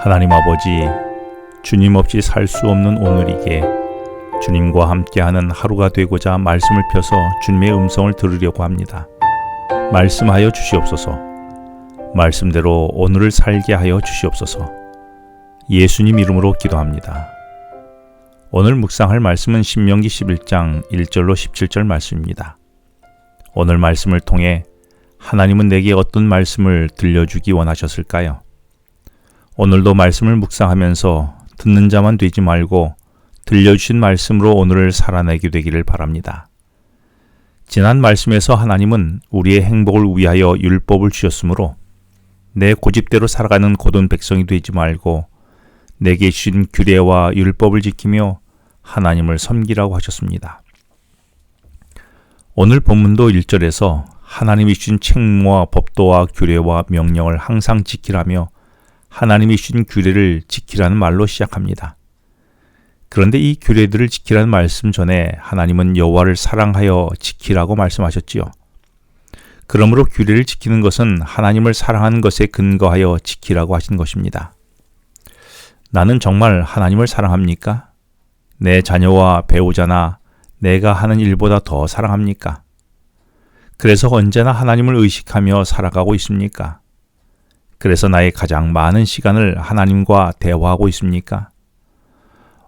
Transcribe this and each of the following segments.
하나님 아버지, 주님 없이 살 수 없는 오늘이기에 주님과 함께하는 하루가 되고자 말씀을 펴서 주님의 음성을 들으려고 합니다. 말씀하여 주시옵소서. 말씀대로 오늘을 살게 하여 주시옵소서. 예수님 이름으로 기도합니다. 오늘 묵상할 말씀은 신명기 11장 1절로 17절 말씀입니다. 오늘 말씀을 통해 하나님은 내게 어떤 말씀을 들려주기 원하셨을까요? 오늘도 말씀을 묵상하면서 듣는 자만 되지 말고 들려주신 말씀으로 오늘을 살아내게 되기를 바랍니다. 지난 말씀에서 하나님은 우리의 행복을 위하여 율법을 주셨으므로 내 고집대로 살아가는 고든 백성이 되지 말고 내게 주신 규례와 율법을 지키며 하나님을 섬기라고 하셨습니다. 오늘 본문도 1절에서 하나님이 주신 책무와 법도와 규례와 명령을 항상 지키라며 하나님이 주신 규례를 지키라는 말로 시작합니다. 그런데 이 규례들을 지키라는 말씀 전에 하나님은 여호와를 사랑하여 지키라고 말씀하셨지요. 그러므로 규례를 지키는 것은 하나님을 사랑하는 것에 근거하여 지키라고 하신 것입니다. 나는 정말 하나님을 사랑합니까? 내 자녀와 배우자나 내가 하는 일보다 더 사랑합니까? 그래서 언제나 하나님을 의식하며 살아가고 있습니까? 그래서 나의 가장 많은 시간을 하나님과 대화하고 있습니까?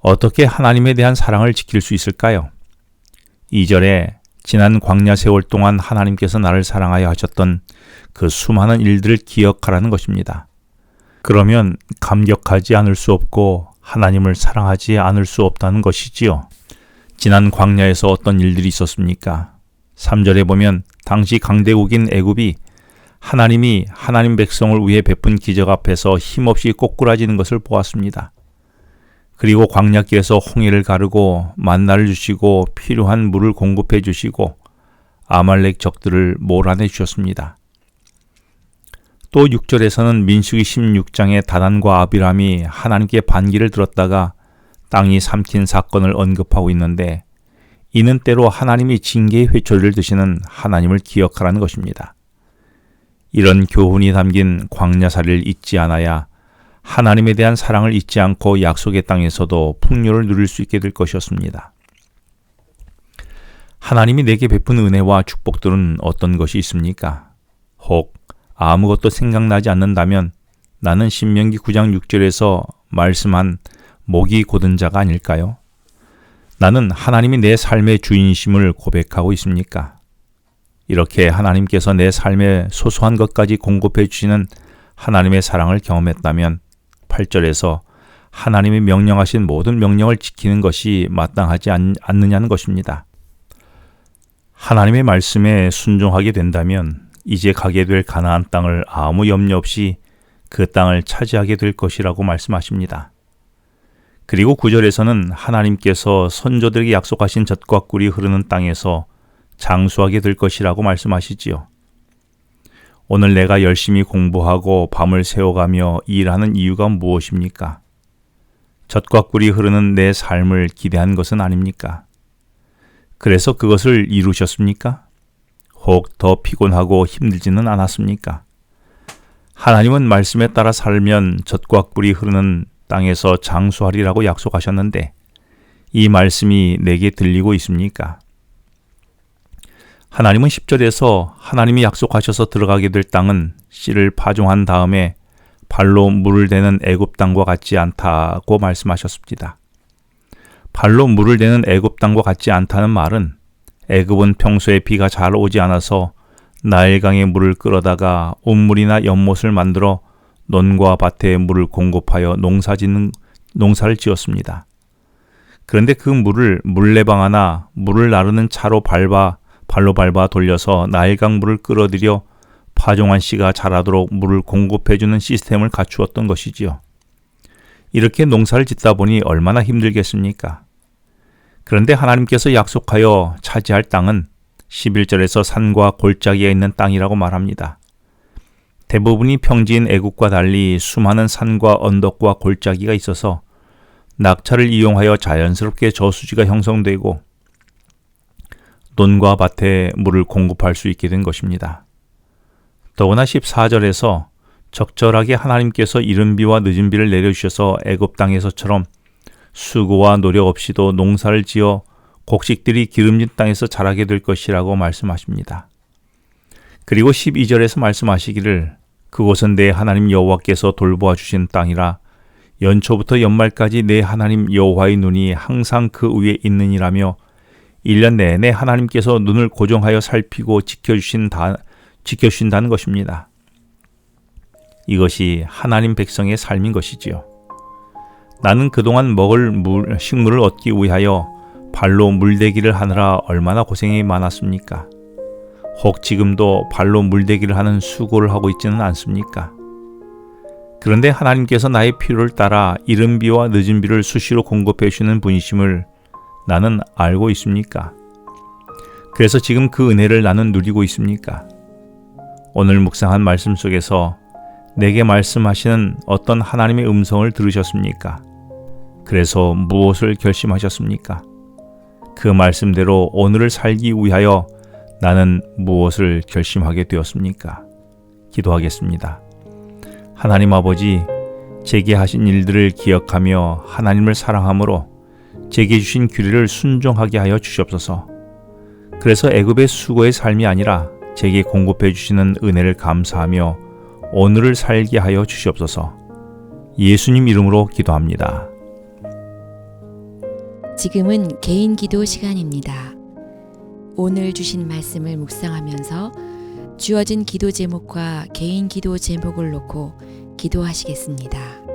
어떻게 하나님에 대한 사랑을 지킬 수 있을까요? 2절에 지난 광야 세월 동안 하나님께서 나를 사랑하여 하셨던 그 수많은 일들을 기억하라는 것입니다. 그러면 감격하지 않을 수 없고 하나님을 사랑하지 않을 수 없다는 것이지요. 지난 광야에서 어떤 일들이 있었습니까? 3절에 보면 당시 강대국인 애굽이 하나님이 하나님 백성을 위해 베푼 기적 앞에서 힘없이 꼬꾸라지는 것을 보았습니다. 그리고 광야길에서 홍해를 가르고 만나를 주시고 필요한 물을 공급해 주시고 아말렉 적들을 몰아내 주셨습니다. 또 6절에서는 민수기 16장의 다단과 아비람이 하나님께 반기를 들었다가 땅이 삼킨 사건을 언급하고 있는데 이는 때로 하나님이 징계의 회초리를 드시는 하나님을 기억하라는 것입니다. 이런 교훈이 담긴 광야살이를 잊지 않아야 하나님에 대한 사랑을 잊지 않고 약속의 땅에서도 풍요를 누릴 수 있게 될 것이었습니다. 하나님이 내게 베푼 은혜와 축복들은 어떤 것이 있습니까? 혹 아무것도 생각나지 않는다면 나는 신명기 9장 6절에서 말씀한 목이 곧은 자가 아닐까요? 나는 하나님이 내 삶의 주인심을 고백하고 있습니까? 이렇게 하나님께서 내 삶의 소소한 것까지 공급해 주시는 하나님의 사랑을 경험했다면 8절에서 하나님이 명령하신 모든 명령을 지키는 것이 마땅하지 않느냐는 것입니다. 하나님의 말씀에 순종하게 된다면 이제 가게 될 가나안 땅을 아무 염려 없이 그 땅을 차지하게 될 것이라고 말씀하십니다. 그리고 9절에서는 하나님께서 선조들에게 약속하신 젖과 꿀이 흐르는 땅에서 장수하게 될 것이라고 말씀하시지요. 오늘 내가 열심히 공부하고 밤을 새워가며 일하는 이유가 무엇입니까? 젖과 꿀이 흐르는 내 삶을 기대한 것은 아닙니까? 그래서 그것을 이루셨습니까? 혹 더 피곤하고 힘들지는 않았습니까? 하나님은 말씀에 따라 살면 젖과 꿀이 흐르는 땅에서 장수하리라고 약속하셨는데 이 말씀이 내게 들리고 있습니까? 하나님은 10절에서 하나님이 약속하셔서 들어가게 될 땅은 씨를 파종한 다음에 발로 물을 대는 애굽 땅과 같지 않다고 말씀하셨습니다. 발로 물을 대는 애굽 땅과 같지 않다는 말은 애굽은 평소에 비가 잘 오지 않아서 나일강의 물을 끌어다가 온물이나 연못을 만들어 논과 밭에 물을 공급하여 농사를 지었습니다. 그런데 그 물을 물레방아나 물을 나르는 차로 발로 밟아 돌려서 나일강 물을 끌어들여 파종한 씨가 자라도록 물을 공급해주는 시스템을 갖추었던 것이지요. 이렇게 농사를 짓다 보니 얼마나 힘들겠습니까? 그런데 하나님께서 약속하여 차지할 땅은 11절에서 산과 골짜기에 있는 땅이라고 말합니다. 대부분이 평지인 애국과 달리 수많은 산과 언덕과 골짜기가 있어서 낙차를 이용하여 자연스럽게 저수지가 형성되고 논과 밭에 물을 공급할 수 있게 된 것입니다. 더구나 14절에서 적절하게 하나님께서 이른 비와 늦은 비를 내려주셔서 애굽 땅에서처럼 수고와 노력 없이도 농사를 지어 곡식들이 기름진 땅에서 자라게 될 것이라고 말씀하십니다. 그리고 12절에서 말씀하시기를 그곳은 내 하나님 여호와께서 돌보아 주신 땅이라 연초부터 연말까지 내 하나님 여호와의 눈이 항상 그 위에 있느니라며 1년 내내 하나님께서 눈을 고정하여 살피고 지켜주신다는 것입니다. 이것이 하나님 백성의 삶인 것이지요. 나는 그동안 먹을 식물을 얻기 위하여 발로 물대기를 하느라 얼마나 고생이 많았습니까? 혹 지금도 발로 물대기를 하는 수고를 하고 있지는 않습니까? 그런데 하나님께서 나의 필요를 따라 이른 비와 늦은 비를 수시로 공급해 주시는 분이심을 나는 알고 있습니까? 그래서 지금 그 은혜를 나는 누리고 있습니까? 오늘 묵상한 말씀 속에서 내게 말씀하시는 어떤 하나님의 음성을 들으셨습니까? 그래서 무엇을 결심하셨습니까? 그 말씀대로 오늘을 살기 위하여 나는 무엇을 결심하게 되었습니까? 기도하겠습니다. 하나님 아버지, 제게 하신 일들을 기억하며 하나님을 사랑함으로 제게 주신 규례를 순종하게 하여 주시옵소서. 그래서 애굽의 수고의 삶이 아니라 제게 공급해 주시는 은혜를 감사하며 오늘을 살게 하여 주시옵소서. 예수님 이름으로 기도합니다. 지금은 개인 기도 시간입니다. 오늘 주신 말씀을 묵상하면서 주어진 기도 제목과 개인 기도 제목을 놓고 기도하시겠습니다.